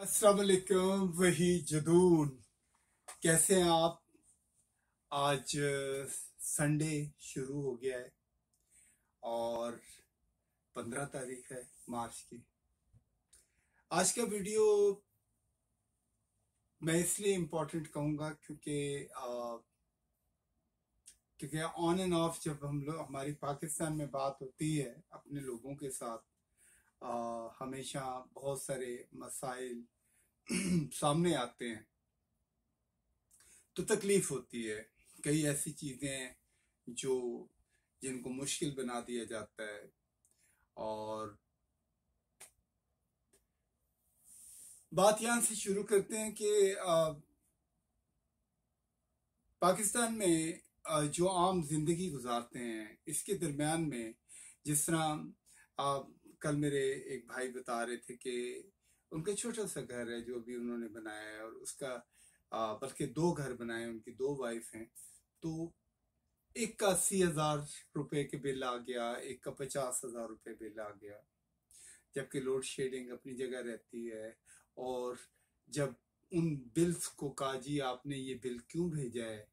अस्सलाम वालेकुम। वही जदून, कैसे हैं आप? आज संडे शुरू हो गया है और 15 तारीख है मार्च की। आज का वीडियो मैं इसलिए इम्पोर्टेंट कहूँगा क्योंकि ऑन एंड ऑफ जब हम लोग हमारी पाकिस्तान में बात होती है अपने लोगों के साथ, हमेशा बहुत सारे मसाइल सामने आते हैं तो तकलीफ होती है। कई ऐसी चीजें जो जिनको मुश्किल बना दिया जाता है। और बात यहां से शुरू करते हैं कि पाकिस्तान में जो आम जिंदगी गुजारते हैं इसके दरमियान में, जिस तरह कल मेरे एक भाई बता रहे थे कि उनका छोटा सा घर है जो अभी उन्होंने बनाया है, और उसका बल्कि 2 घर बनाए, उनकी 2 वाइफ हैं। तो एक का 80,000 रुपए के बिल आ गया, एक का 50,000 रुपए बिल आ गया, जबकि लोड शेडिंग अपनी जगह रहती है। और जब उन बिल्स को कहा जी आपने ये बिल क्यों भेजा है,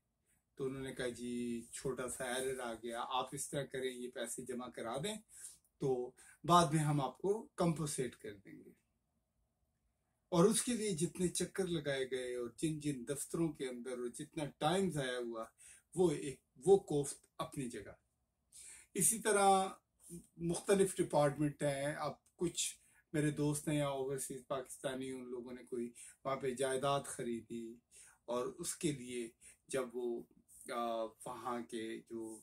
तो उन्होंने कहा जी छोटा सा एरर आ गया, आप इस तरह करें, ये पैसे जमा करा दें तो बाद में हम आपको कंपोसेट कर देंगे। और उसके लिए जितने चक्कर लगाए गए और जिन जिन दफ्तरों के अंदर और जितना टाइम जाया हुआ, वो कोफ्त अपनी जगह। इसी तरह मुख्तलिफ डिपार्टमेंट हैं। अब कुछ मेरे दोस्त हैं या ओवरसीज पाकिस्तानी, उन लोगों ने कोई वहाँ पे जायदाद खरीदी, और उसके लिए जब वो वहाँ के जो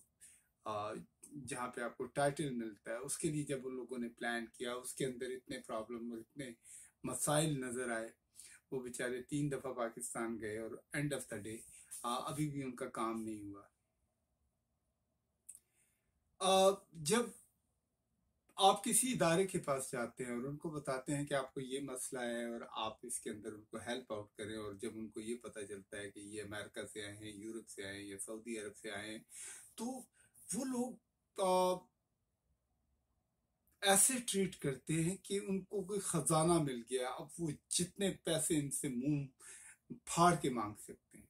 जहाँ पे आपको टाइटल मिलता है उसके लिए जब उन लोगों ने प्लान किया, उसके अंदर इतने प्रॉब्लम और इतने मसाइल नजर आए, वो बेचारे 3 दफा पाकिस्तान गए और एंड ऑफ द डे अभी भी उनका काम नहीं हुआ। जब आप किसी इदारे के पास जाते हैं और उनको बताते हैं कि आपको ये मसला है और आप इसके अंदर उनको हेल्प आउट करें, और जब उनको ये पता चलता है कि ये अमेरिका से आए हैं, यूरोप से आए हैं या सऊदी अरब से आए हैं, तो वो लोग ऐसे ट्रीट करते हैं कि उनको कोई खजाना मिल गया, अब वो जितने पैसे इनसे मुंह फाड़ के मांग सकते हैं।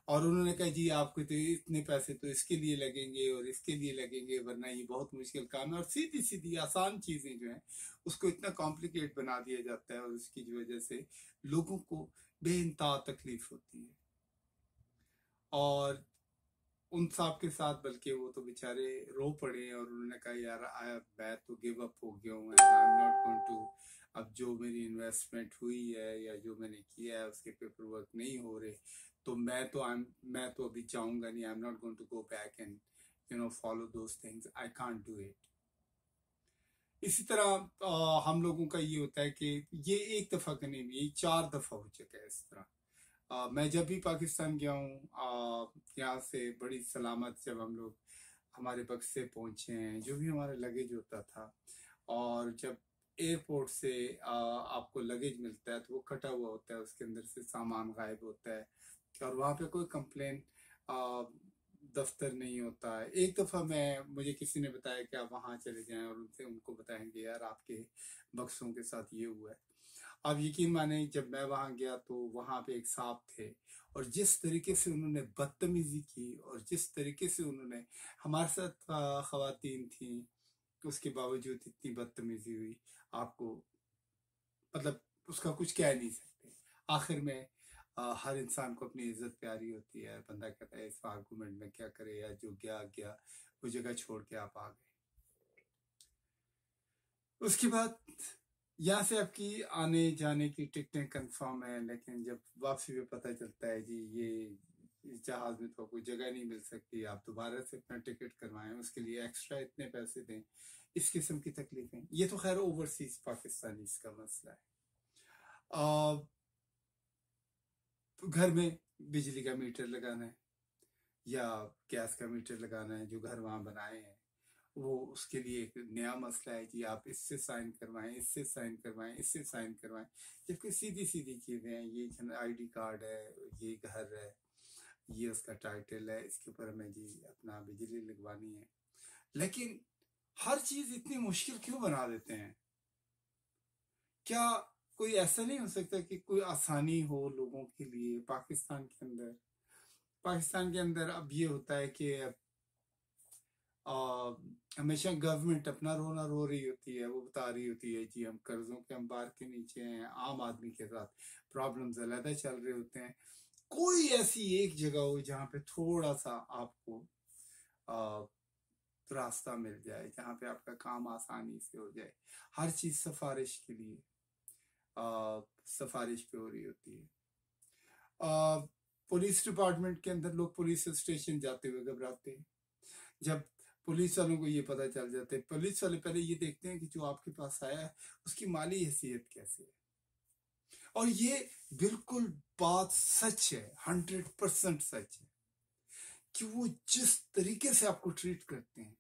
और उन्होंने कहा जी आपको तो इतने पैसे तो इसके लिए लगेंगे और इसके लिए लगेंगे, वरना ये बहुत मुश्किल काम है। और सीधी सीधी आसान चीजें जो हैं उसको इतना कॉम्प्लिकेट बना दिया जाता है, और उसकी वजह से लोगों को बेइंतहा तकलीफ होती है। और उन साहब के साथ बल्कि वो तो बेचारे रो पड़े, और उन्होंने कहा यार मैं तो गिव अप हो गया हूँ, I am not going to. अब जो मेरी इन्वेस्टमेंट हुई है या जो मैंने किया है उसके पेपर वर्क नहीं हो रहे, तो मैं तो अभी जाऊंगा नहीं, I am not going to go back and follow those things, I can't do it. इसी तरह हम लोगों का ये होता है कि ये एक दफा का नहीं, ये 4 दफा हो चुका है इस तरह। मैं जब भी पाकिस्तान गया हूँ, यहाँ से बड़ी सलामत जब हम लोग हमारे बक्से पहुंचे हैं, जो भी हमारा लगेज होता था, और जब एयरपोर्ट से आपको लगेज मिलता है तो वो कटा हुआ होता है, उसके अंदर से सामान गायब होता है, और वहाँ पे कोई कंप्लेन दफ्तर नहीं होता है। एक दफ़ा मुझे किसी ने बताया कि आप वहाँ चले जाएं और उनसे उनको बताएंगे यार आपके बक्सों के साथ ये हुआ है। आप यकीन माने जब मैं वहां गया तो वहां पे एक साहब थे, और जिस तरीके से उन्होंने बदतमीजी की और जिस तरीके से उन्होंने हमारे साथ खवातीन थी, उसके बावजूद इतनी बदतमीजी हुई, आपको मतलब उसका कुछ कह नहीं सकते। आखिर में हर इंसान को अपनी इज्जत प्यारी होती है, बंदा कहता है इस आर्गूमेंट में क्या करे, या जो गया गया, वो जगह छोड़ के आप आ गए। उसके बाद यहाँ से आपकी आने जाने की टिकटें कंफर्म है, लेकिन जब वापसी में पता चलता है जी ये इस जहाज में तो कोई जगह नहीं मिल सकती, आप दोबारा से अपना टिकट करवाएं, उसके लिए एक्स्ट्रा इतने पैसे दें, इस किस्म की तकलीफें। ये तो खैर ओवरसीज पाकिस्तानी का मसला है। घर में बिजली का मीटर लगाना है या गैस का मीटर लगाना है, जो घर वहां बनाए हैं, वो उसके लिए एक नया मसला है कि आप इससे साइन करवाएं, इससे साइन करवाएं, इससे साइन करवाएं, जबकि सीधी सीधी चीजें हैं। ये आईडी कार्ड है, ये घर है, ये उसका टाइटल है, इसके ऊपर हमें जी अपना बिजली लगवानी है। लेकिन हर चीज इतनी मुश्किल क्यों बना देते हैं? क्या कोई ऐसा नहीं हो सकता कि कोई आसानी हो लोगों के लिए पाकिस्तान के अंदर। पाकिस्तान के अंदर अब ये होता है कि हमेशा गवर्नमेंट अपना रोना रो रही होती है, वो बता रही होती है जी हम कर्जों के अंबार के नीचे हैं, आम आदमी के साथ प्रॉब्लम्स अलग चल रहे होते हैं। कोई ऐसी एक जगह हो जहाँ पे थोड़ा सा आपको आ, रास्ता मिल जाए, जहाँ पे आपका काम आसानी से हो जाए। हर चीज सिफारिश के लिए सिफारिश पे हो रही होती है। पुलिस डिपार्टमेंट के अंदर लोग पुलिस स्टेशन जाते हुए घबराते हैं। जब पुलिस वालों को ये पता चल जाता है, पुलिस वाले पहले ये देखते हैं कि जो आपके पास आया है उसकी माली हैसियत कैसे है। और ये बिल्कुल बात सच है, 100% सच है कि वो जिस तरीके से आपको ट्रीट करते हैं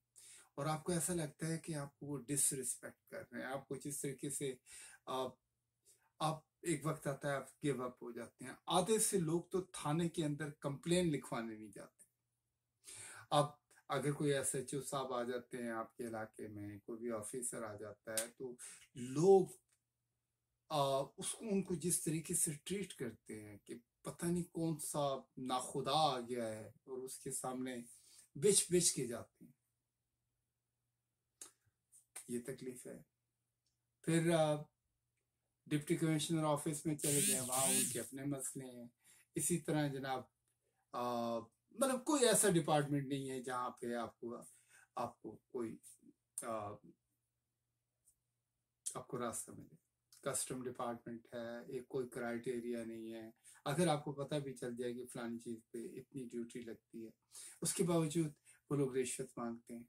और आपको ऐसा लगता है कि आपको वो डिसरिस्पेक्ट कर रहे हैं, आपको जिस तरीके से आप एक वक्त आता है आप गिव अप हो जाते हैं। आधे से लोग तो थाने के अंदर कंप्लेन लिखवाने नहीं जाते। अब अगर कोई एसएचओ साहब आ जाते हैं आपके इलाके में, कोई भी ऑफिसर आ जाता है, तो लोग उसको उनको जिस तरीके से ट्रीट करते हैं कि पता नहीं कौन सा नाखुदा आ गया है, और उसके सामने बिच बिच के जाते हैं। ये तकलीफ है। फिर डिप्टी कमिश्नर ऑफिस में चले गए, वहां उनके अपने मसले हैं। इसी तरह जनाब मतलब कोई ऐसा डिपार्टमेंट नहीं है जहाँ पे आपको कोई आपको रास्ता मिले। कस्टम डिपार्टमेंट है, एक कोई क्राइटेरिया नहीं है। अगर आपको पता भी चल जाए कि फलानी चीज पे इतनी ड्यूटी लगती है, उसके बावजूद वो लोग रिश्वत मांगते हैं।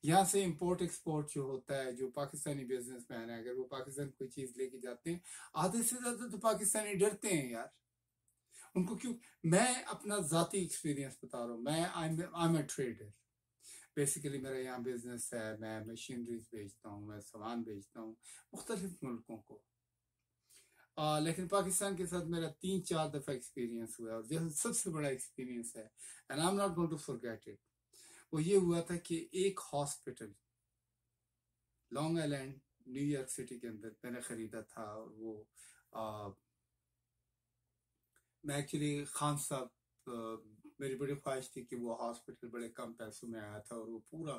यहाँ से इंपोर्ट एक्सपोर्ट जो होता है, जो पाकिस्तानी बिजनेसमैन है, अगर वो पाकिस्तान कोई चीज लेके जाते हैं, आधे से ज्यादा तो पाकिस्तानी डरते हैं यार। उनको क्यों, मैं अपना जाती एक्सपीरियंस बता रहा हूँ। मैं I am a trader, basically मेरा यहाँ बिजनेस है, मैं मशीनरीज बेचता हूँ, मैं सामान बेचता हूँ मुख्तलिफ मुल्कों को। लेकिन पाकिस्तान के साथ मेरा 3-4 दफा एक्सपीरियंस हुआ है, और जो सबसे बड़ा एक्सपीरियंस है, and I am not going to forget it, वो ये हुआ था कि एक hospital Long Island New York City के अंदर मैंने खरीदा था। और वो मैं एक्चुअली खान साहब, मेरी बड़ी ख्वाहिश थी कि वो हॉस्पिटल बड़े कम पैसों में आया था, और वो पूरा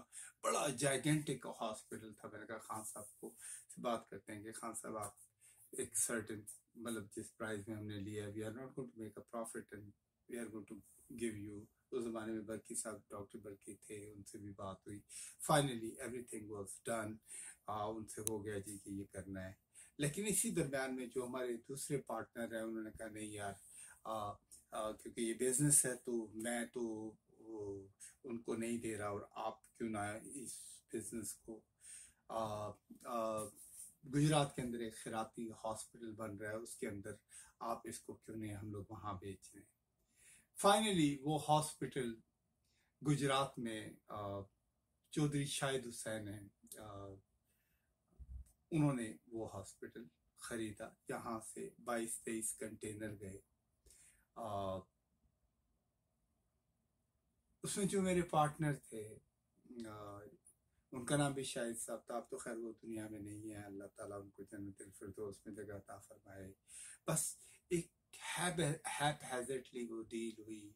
बड़ा जाइगेंटिक हॉस्पिटल था। मैंने कहा खान साहब को से बात करते हैं कि खान साहब आप एक सर्टेन मतलब जिस प्राइस में हमने लिया, we are not going to make a profit and we are going to give you. उस जमाने में बर्की साहब, डॉक्टर बर्की थे, उनसे भी बात हुई। फाइनली एवरीथिंग वाज डन, उनसे हो गया जी कि ये करना है। लेकिन इसी दरम्यान में जो हमारे दूसरे पार्टनर हैं, उन्होंने कहा नहीं यार, क्योंकि ये बिजनेस है तो मैं तो उनको नहीं दे रहा, और आप क्यों ना इस बिजनेस को गुजरात के अंदर एक खैराती हॉस्पिटल बन रहा है, उसके अंदर आप इसको क्यों नहीं हम लोग वहां बेच रहे हैं। फाइनली वो हॉस्पिटल गुजरात में चौधरी शाहिद हुसैन है, उन्होंने वो हॉस्पिटल खरीदा। यहाँ से 22-23 कंटेनर गए। उसमें जो मेरे पार्टनर थे, उनका नाम भी शाहिद साहब था। अब तो खैर वो दुनिया में नहीं है, अल्लाह ताला उनको जन्नतुल फिरदौस में जगह अता फरमाए। बस एक हैज़र्डली वो डील हुई,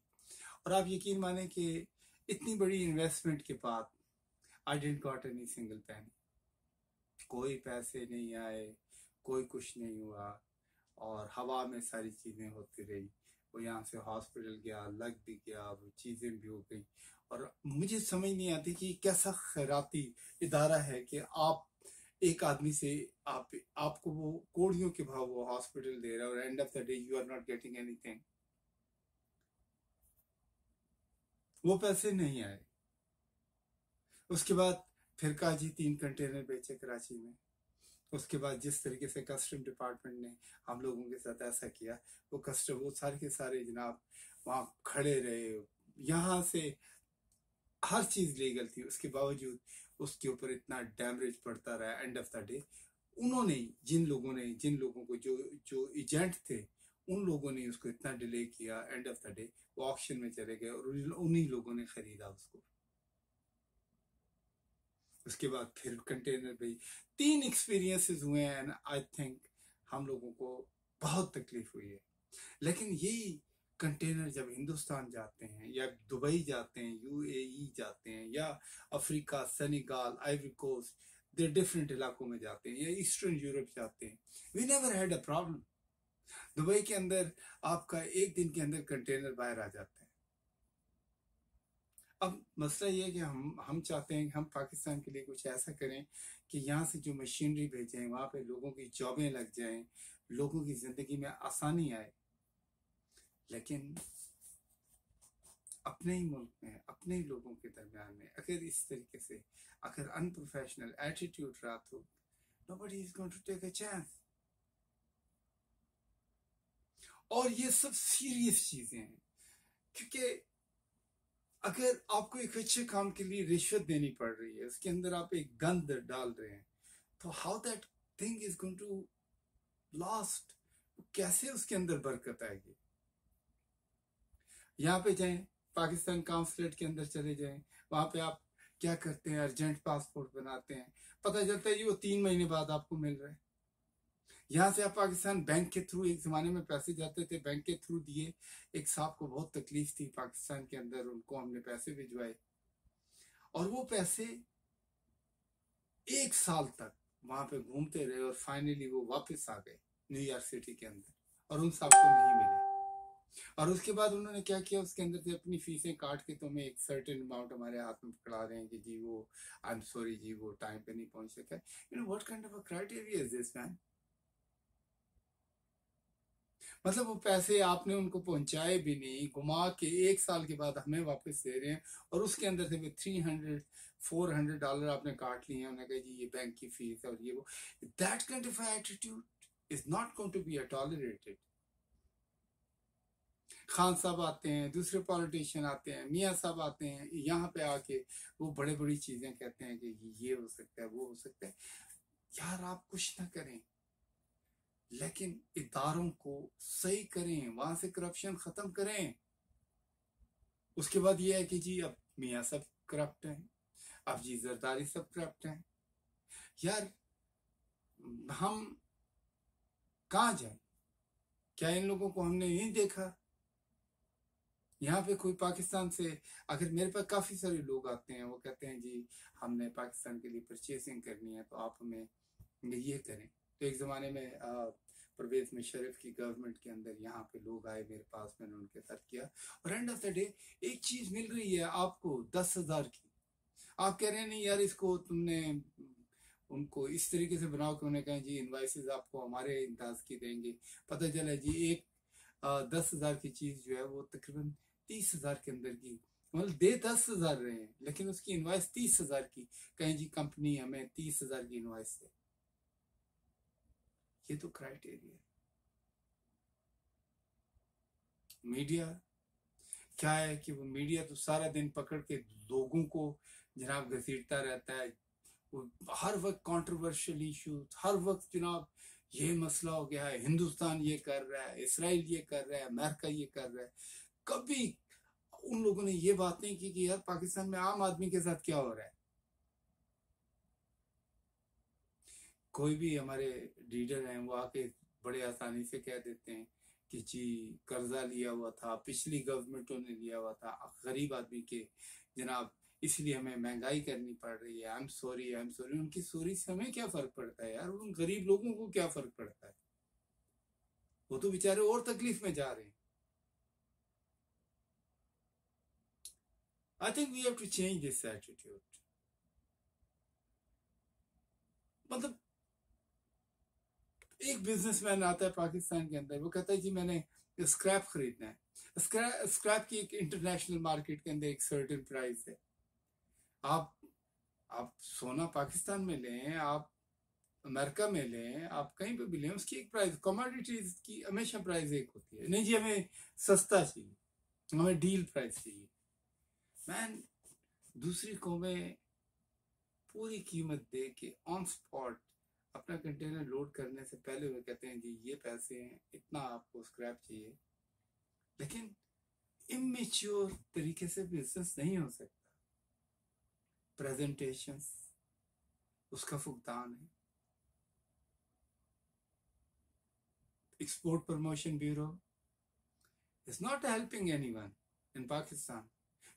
और आप यकीन माने कि इतनी बड़ी इन्वेस्टमेंट के बाद I didn't got any single penny. कोई पैसे नहीं आए, कोई कुछ नहीं हुआ, और हवा में सारी चीजें होती रही। वो यहाँ से हॉस्पिटल गया, लग भी गया, वो चीजें भी हो गई। और मुझे समझ नहीं आती कि कैसा खैराती इदारा है कि आप एक आदमी से आपको वो कोड़ियों के भाव वो हॉस्पिटल दे रहा है, और end of the day you are not getting anything. वो पैसे नहीं आए। उसके बाद फिर कहा जी 3 कंटेनर बेचे कराची में। उसके बाद जिस तरीके से कस्टम डिपार्टमेंट ने हम लोगों के साथ ऐसा किया, वो सारे के सारे जनाब वहां खड़े रहे। यहाँ से हर चीज लीगल थी, उसके बावजूद उसके ऊपर इतना डैमेज पड़ता रहा। एंड ऑफ द डे उन्होंने जिन लोगों को जो एजेंट थे, उन लोगों ने उसको इतना डिले किया। एंड ऑफ द डे वो ऑक्शन में चले गए, और उन्हीं लोगों ने खरीदा उसको। उसके बाद फिर कंटेनर पे 3 एक्सपीरियंसेस हुए हैं, एंड आई थिंक हम लोगों को बहुत तकलीफ हुई है। लेकिन यही कंटेनर जब हिंदुस्तान जाते हैं या दुबई जाते हैं, यूएई जाते हैं, या Africa, Senegal, Ivory Coast, the different इलाकों में जाते हैं, या ईस्टर्न यूरोप जाते हैं, we never had a problem. Dubai के अंदर आपका एक दिन के अंदर कंटेनर बाहर आ जाता है। अब मसला ये है कि हम चाहते हैं कि हम पाकिस्तान के लिए कुछ ऐसा करें कि यहाँ से जो मशीनरी भेजें वहाँ पे लोगों की जॉबें लग जाएं, लोगों की जिंदगी में आसानी आए। लेकिन अपने ही मुल्क में, अपने ही लोगों के दरमियान में अगर इस तरीके से अगर अनप्रोफेशनल एटीट्यूड रहा तो nobody is going to take a chance। और ये सब सीरियस चीजें हैं, क्योंकि अगर आपको एक अच्छे काम के लिए रिश्वत देनी पड़ रही है, उसके अंदर आप एक गंद डाल रहे हैं, तो how that thing is going to last, कैसे उसके अंदर बरकत आएगी। यहाँ पे जाएं, पाकिस्तान काउंसलेट के अंदर चले जाएं, वहां पे आप क्या करते हैं, अर्जेंट पासपोर्ट बनाते हैं, पता चलता है जी वो 3 महीने बाद आपको मिल रहा है। यहाँ से आप पाकिस्तान बैंक के थ्रू, एक जमाने में पैसे जाते थे बैंक के थ्रू दिए, एक साहब को बहुत तकलीफ थी पाकिस्तान के अंदर, उनको हमने पैसे भिजवाए और वो पैसे 1 साल तक वहां पे घूमते रहे और फाइनली वो वापस आ गए न्यूयॉर्क सिटी के अंदर और उन साहब को नहीं मिले। और उसके बाद उन्होंने क्या किया, उसके अंदर से अपनी फीसें काट के तुम्हें एक सर्टेन अमाउंट हमारे हाथ में पकड़ा रहे हैं कि जी वो आई एम सॉरी जी वो टाइम पे नहीं पहुंच सका। You know what kind of a criteria is this man. मतलब वो पैसे आपने उनको पहुंचाए भी नहीं, घुमा के 1 साल के बाद हमें वापस दे रहे हैं और उसके अंदर से भी $300-400 आपने काट लिए हैं। उन्होंने कहा जी ये बैंक की फीस और ये वो। That kind of attitude is not going to be tolerated. Khan sahab आते हैं, दूसरे पॉलिटिशियन आते हैं, मियाँ साहब आते हैं, यहाँ पे आके वो बड़े बड़ी चीजें कहते हैं कि ये हो सकता है वो हो सकता है। यार आप कुछ ना करें, लेकिन इदारों को सही करें, वहां से करप्शन खत्म करें। उसके बाद ये है कि जी अब मियाँ सब करप्ट हैं, अब जी जरदारी सब करप्ट हैं। यार हम कहाँ जाए, क्या इन लोगों को हमने नहीं देखा? यहाँ पे कोई पाकिस्तान से, अगर मेरे पास काफी सारे लोग आते हैं, वो कहते हैं जी हमने पाकिस्तान के लिए परचेसिंग करनी है तो आप हमें ये करें। तो एक जमाने में परवेज मुशर्रफ की गवर्नमेंट के अंदर यहाँ पे लोग आए मेरे पास, मैंने उनके साथ किया और एंड ऑफ द डे एक चीज मिल रही है आपको 10,000 की, आप कह रहे हैं नहीं यार इसको तुमने उनको इस तरीके से बनाओ कि उन्हें कहें जी इनवाइसेस आपको हमारे इंदाज की देंगे। पता चला जी एक 10,000 की चीज जो है वो तकरीबन 30,000 के अंदर की, मतलब दे 10,000 रहे हैं लेकिन उसकी इनवाइस 30,000 की, कहें जी कंपनी हमें 30,000 की इनवाइस दे। ये तो क्राइटेरिया है। मीडिया क्या है कि वो मीडिया तो सारा दिन पकड़ के लोगों को जनाब घसीटता रहता है, वो हर वक्त कंट्रोवर्शियल इशू, हर वक्त जनाब ये मसला हो गया है, हिंदुस्तान ये कर रहा है, इसराइल ये कर रहा है, अमेरिका ये कर रहा है। कभी उन लोगों ने ये बात नहीं की कि यार पाकिस्तान में आम आदमी के साथ क्या हो रहा है। कोई भी हमारे लीडर हैं वो आके बड़े आसानी से कह देते हैं कि जी कर्जा लिया हुआ था, पिछली गवर्नमेंटों ने लिया हुआ था गरीब आदमी के जनाब, इसलिए हमें महंगाई करनी पड़ रही है, I am sorry I am sorry. उनकी सॉरी से हमें क्या फर्क पड़ता है यार, उन गरीब लोगों को क्या फर्क पड़ता है, वो तो बेचारे और तकलीफ में जा रहे हैं। I think we have to change this attitude. मतलब एक बिजनेसमैन आता है पाकिस्तान के अंदर, वो कहता है जी मैंने स्क्रैप खरीदना है। स्क्रैप की एक इंटरनेशनल मार्केट के अंदर एक सर्टेन प्राइस है। आप आप सोना पाकिस्तान में लें, आप अमेरिका में लें, आप कहीं पे भी लें, उसकी एक प्राइस, कमोडिटीज की हमेशा प्राइस एक होती है। नहीं जी हमें सस्ता चाहिए, हमें डील प्राइस चाहिए। मैन दूसरी कौमें पूरी कीमत दे के ऑन स्पॉट अपना कंटेनर लोड करने से पहले वो कहते हैं जी ये पैसे हैं, इतना आपको स्क्रैप चाहिए। लेकिन इमेच्योर तरीके से बिजनेस नहीं हो सकता। प्रेजेंटेशंस उसका फुकदान है, Export Promotion Bureau is not helping anyone in Pakistan.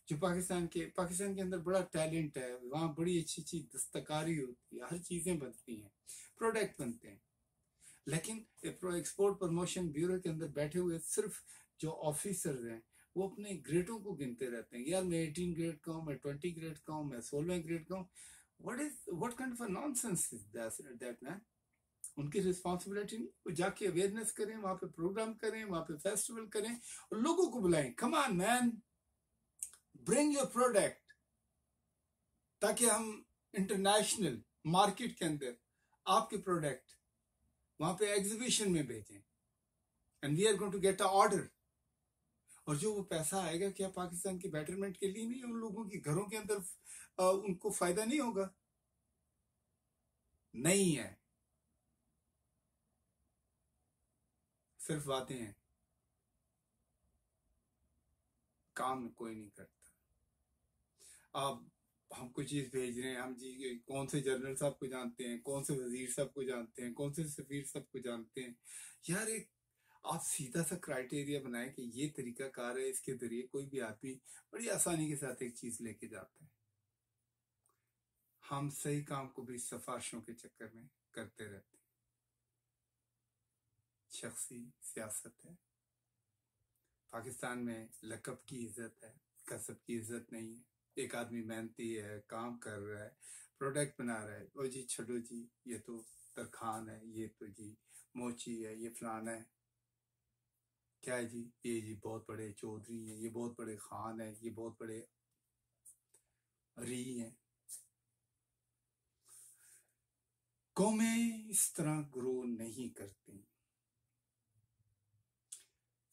जो पाकिस्तान के अंदर बड़ा टैलेंट है, वहाँ बड़ी अच्छी अच्छी दस्तकारी होती है, हर चीज़ें बनती हैं, प्रोडक्ट बनते हैं, लेकिन एक्सपोर्ट प्रमोशन ब्यूरो के अंदर बैठे हुए सिर्फ जो ऑफिसर्स हैं वो अपने ग्रेडों को गिनते रहते हैं। यार मैं 18 ग्रेड का हूँ, मैं 20 ग्रेड का हूँ, मैं 16 ग्रेड का हूँ। What kind of nonsense is that man? उनकी रिस्पॉन्सिबिलिटी नहीं? वो जाके अवेयरनेस करें, वहां पे प्रोग्राम करें, वहां पे फेस्टिवल करें और लोगों को बुलाएं। Come on man, bring your product, ताकि हम इंटरनेशनल मार्केट के अंदर आपके प्रोडक्ट वहां पे एग्जीबिशन में भेजें, and we are going to get a order. और जो वो पैसा आएगा क्या पाकिस्तान की बेटरमेंट के लिए नहीं, उन लोगों के घरों के अंदर उनको फायदा नहीं होगा? नहीं है, सिर्फ बातें हैं, काम कोई नहीं करता। आप हमको चीज भेज रहे हैं, हम जी कौन से जनरल साहब को जानते हैं, कौन से वजीर साहब को जानते हैं, कौन से सफीर साहब को जानते हैं। यार एक आप सीधा सा क्राइटेरिया बनाएं कि ये तरीका कार है, इसके जरिए कोई भी आदमी बड़ी आसानी के साथ एक चीज लेके जाता है। हम सही काम को भी सिफारिशों के चक्कर में करते रहते हैं। शख्सी सियासत है। पाकिस्तान में लकब की इज्जत है, कसब की इज्जत नहीं है। एक आदमी मेहनती है, काम कर रहा है, प्रोडक्ट बना रहा है, ओ जी छोड़ो जी, ये तो तरखान है, ये तो जी मोची है, ये फलाना है, क्या है जी, ये जी बहुत बड़े चौधरी हैं, ये बहुत बड़े खान है, ये बहुत बड़े री हैं। कौमें इस तरह ग्रो नहीं करती।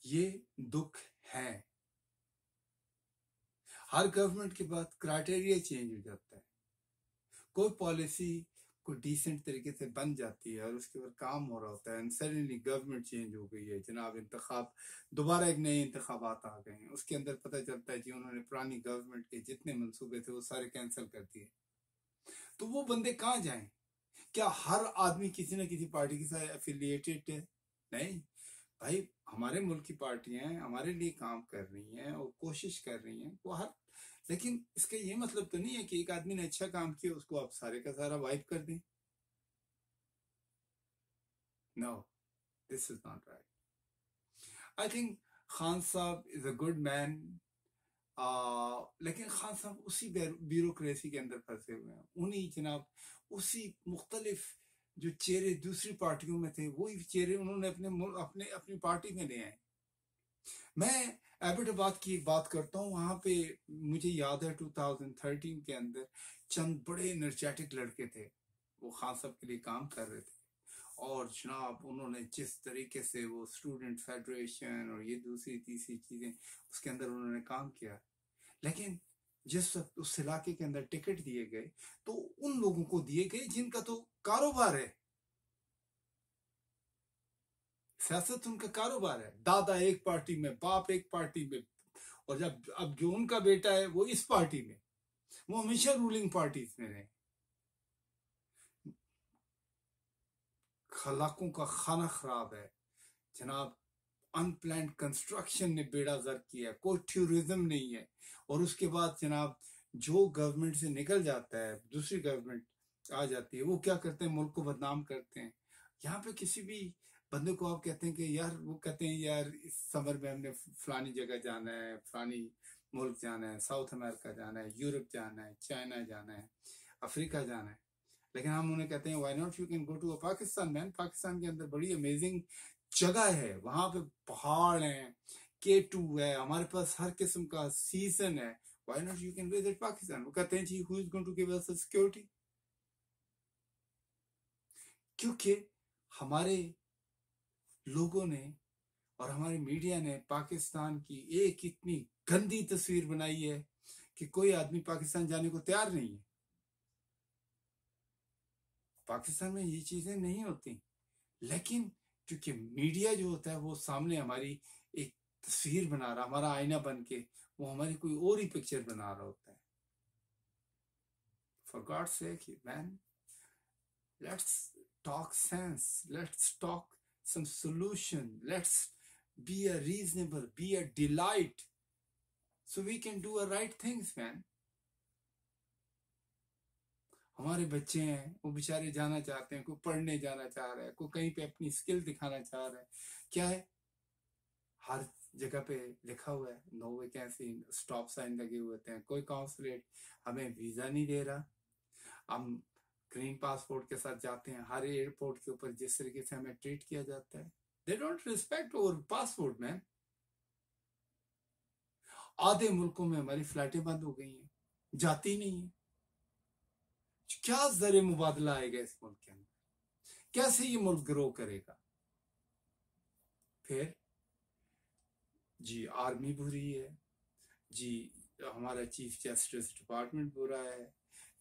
ये दुख है। हर गवर्नमेंट के बाद क्राइटेरिया चेंज हो जाता है। कोई पॉलिसी को डिसेंट तरीके से बन जाती है और उसके बाद काम हो रहा होता है, एंड सडनली गवर्नमेंट चेंज हो गई है जनाब, इंतखाब दोबारा एक नए इंतखाबात आ गए हैं। उसके अंदर पता चलता है कि उन्होंने पुरानी गवर्नमेंट के जितने मंसूबे थे वो सारे कैंसिल कर दिए। तो वो बंदे कहाँ जाएं? क्या हर आदमी किसी न किसी पार्टी के साथ एफिलिएटेड है? नहीं भाई, हमारे मुल्क की पार्टियां हमारे लिए काम कर रही हैं और कोशिश कर रही हैं वो हर, लेकिन इसका ये मतलब तो नहीं है कि एक आदमी ने अच्छा काम किया उसको आप सारे का सारा वाइप कर दें। No, this is not right. I think Khan sahab is a good man, लेकिन खान साहब उसी ब्यूरोक्रेसी के अंदर फंसे हुए हैं। उन्हीं जनाब उसी मुख्तलिफ जो चेहरे दूसरी पार्टियों में थे वही चेहरे उन्होंने अपने अपनी पार्टी में ले आए। मैं एबटाबाद की बात करता हूँ, वहां पे मुझे याद है 2013 के अंदर चंद बड़े एनर्जेटिक लड़के थे, वो खान साहब के लिए काम कर रहे थे। और जनाब उन्होंने जिस तरीके से वो स्टूडेंट फेडरेशन और ये दूसरी तीसरी चीजें उसके अंदर उन्होंने काम किया, लेकिन जिस वक्त उस इलाके के अंदर टिकट दिए गए तो उन लोगों को दिए गए जिनका तो कारोबार है, सियासत उनका कारोबार है। दादा एक पार्टी में, बाप एक पार्टी में, और जब अब जो उनका बेटा है वो इस पार्टी में, वो हमेशा रूलिंग पार्टी में रहे। खलाकों का खाना खराब है जनाब। अनप्लान्ड कंस्ट्रक्शन ने बेड़ा गर्क किया, कोई टूरिज्म नहीं है। और उसके बाद जनाब जो गवर्नमेंट से निकल जाता है, दूसरी गवर्नमेंट आ जाती है, वो क्या करते हैं, मुल्क को बदनाम करते हैं। यहाँ पे किसी भी बंदे को आप कहते हैं कि यार, वो कहते हैं यार इस समर में हमने फलानी जगह जाना है, फलानी मुल्क जाना है, साउथ अमेरिका जाना है, यूरोप जाना है, चाइना जाना है, अफ्रीका जाना है, लेकिन हम उन्हें कहते हैं why not you can go to Pakistan man. Pakistan के अंदर बड़ी अमेजिंग जगह है, वहां पे पहाड़ हैं, K2 है, हमारे पास हर किस्म का सीजन है, why not you can visit Pakistan. वो कहते हैं जी who is going to give us security? क्योंकि हमारे लोगों ने और हमारे मीडिया ने पाकिस्तान की एक इतनी गंदी तस्वीर बनाई है कि कोई आदमी पाकिस्तान जाने को तैयार नहीं है। पाकिस्तान में ये चीजें नहीं होती, लेकिन क्योंकि मीडिया जो होता है वो सामने हमारी एक तस्वीर बना रहा, हमारा आईना बन के वो हमारी कोई और ही पिक्चर बना रहा होता है। For God sake man, let's talk sense, let's talk some solution. Let's be a reasonable, be a delight, so we can do a right things, man. हमारे बच्चे हैं, वो बेचारे जाना चाहते हैं, कोई पढ़ने जाना चाह रहा है, कोई कहीं पे अपनी स्किल दिखाना चाह रहा है। क्या है, हर जगह पे लिखा हुआ है नो वैकेंसी, स्टॉप साइन लगे हुए होते हैं। कोई काउंसलेट हमें वीजा नहीं दे रहा। हम ग्रीन पासपोर्ट के साथ जाते हैं, हर एयरपोर्ट के ऊपर जिस तरीके से हमें ट्रीट किया जाता है, they don't respect our passport man. आधे मुल्कों में हमारी फ्लाइटें बंद हो गई हैं, जाती नहीं है। क्या जरिए मुबादला आएगा इस मुल्क के अंदर? कैसे ये मुल्क ग्रो करेगा? फिर जी आर्मी बुरी है, जी हमारा चीफ जस्टिस डिपार्टमेंट बुरा है,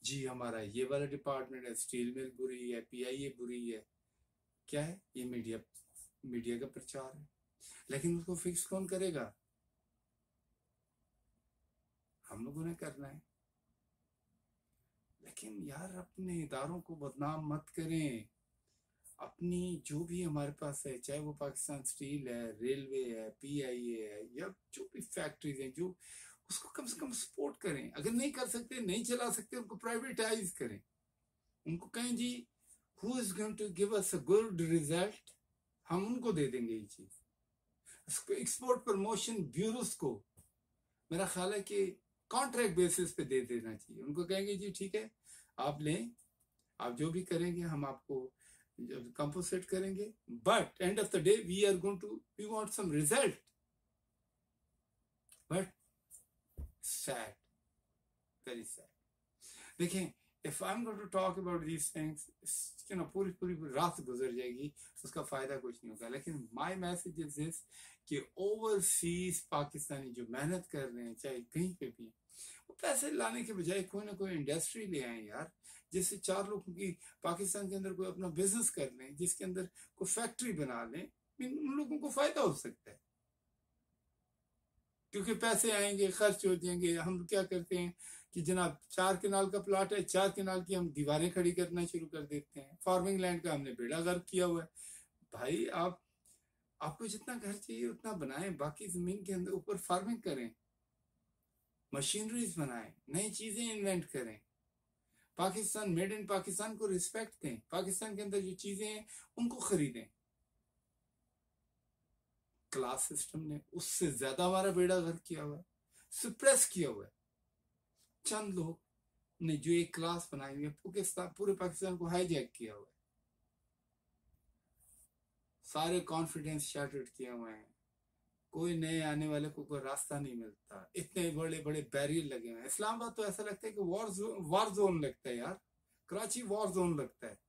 जी हमारा ये वाला डिपार्टमेंट है, स्टील मिल बुरी है, PIA बुरी है। क्या है ये? मीडिया का प्रचार है, लेकिन उसको फिक्स कौन करेगा? हम लोगों ने करना है। लेकिन यार अपने इदारों को बदनाम मत करें। अपनी जो भी हमारे पास है, चाहे वो पाकिस्तान स्टील है, रेलवे है, PIA है, या जो भी फैक्ट्रीज हैं, जो उसको कम से कम सपोर्ट करें। अगर नहीं कर सकते, नहीं चला सकते, उनको प्राइवेटाइज करें। उनको कहें जी who is going to give us a good result, हम उनको दे देंगे ये चीज। एक्सपोर्ट प्रमोशन ब्यूरोस को मेरा ख्याल है कि कॉन्ट्रैक्ट बेसिस पे दे देना चाहिए। उनको कहेंगे जी ठीक है, आप लें, आप जो भी करेंगे हम आपको कंपोसेट करेंगे, but end of the day we want some result. But sad, very sad. देखें, if I am going to talk about these things, पूरी रात गुजर जाएगी, उसका फायदा कुछ नहीं होगा। लेकिन माय मैसेज इज दिस कि ओवरसीज पाकिस्तानी जो मेहनत कर रहे हैं, चाहे कहीं पे भी, वो पैसे लाने के बजाय कोई ना कोई इंडस्ट्री ले आए यार, जिससे 4 लोगों की पाकिस्तान के अंदर कोई अपना बिजनेस कर लें, जिसके अंदर कोई फैक्ट्री बना लें, उन लोगों को फायदा हो सकता है। क्योंकि पैसे आएंगे, खर्च हो जाएंगे। हम क्या करते हैं कि जनाब 4 कनाल का प्लाट है, 4 कनाल की हम दीवारें खड़ी करना शुरू कर देते हैं। फार्मिंग लैंड का हमने बेड़ा गर्क किया हुआ है। भाई आपको जितना घर चाहिए उतना बनाएं, बाकी जमीन के अंदर ऊपर फार्मिंग करें, मशीनरीज बनाएं, नई चीजें इन्वेंट करें। पाकिस्तान, मेड इन पाकिस्तान को रिस्पेक्ट दें। पाकिस्तान के अंदर जो चीजें हैं उनको खरीदें। क्लास सिस्टम ने उससे ज्यादा हमारा बेड़ा गर्क किया हुआ है, सुप्रेस किया हुआ है। चंद लोग ने जो एक क्लास बनाई हुई है, पूरे पाकिस्तान को हाईजैक किया हुआ है। सारे कॉन्फिडेंस शैटर्ड किए हुए हैं। कोई नए आने वाले को कोई रास्ता नहीं मिलता। इतने बड़े बड़े बैरियर लगे हुए हैं। इस्लामाबाद तो ऐसा लगता है कि वॉर जोन लगता है यार। कराची वॉर जोन लगता है।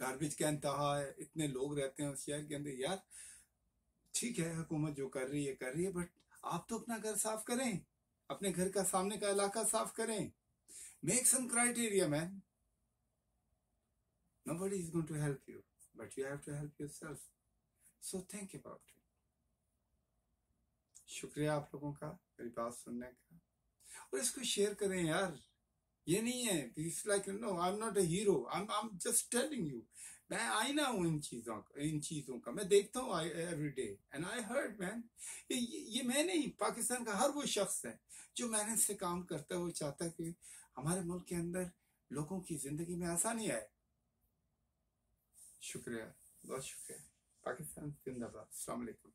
गार्बेज का इंतहा है, इतने लोग रहते हैं उस शहर के अंदर। यार ठीक है, हुकूमत जो कर रही है, बट आप तो अपना घर साफ करें, अपने घर का सामने का इलाका साफ करें। Make some criteria man. Nobody is going to help you, but you have to help yourself. So think about it. शुक्रिया आप लोगों का मेरी बात सुनने का, और इसको शेयर करें यार। ये नहीं है it's like no, I am not a hero, I am just telling you. मैं आईना हूं इन चीजों का मैं देखता हूँ every day, and I heard man. ये मैं नहीं, पाकिस्तान का हर वो शख्स है जो मेहनत से काम करता है। वो चाहता है कि हमारे मुल्क के अंदर लोगों की जिंदगी में आसानी आए। शुक्रिया, बहुत शुक्रिया। पाकिस्तान जिंदाबाद। अस्सलाम वालेकुम।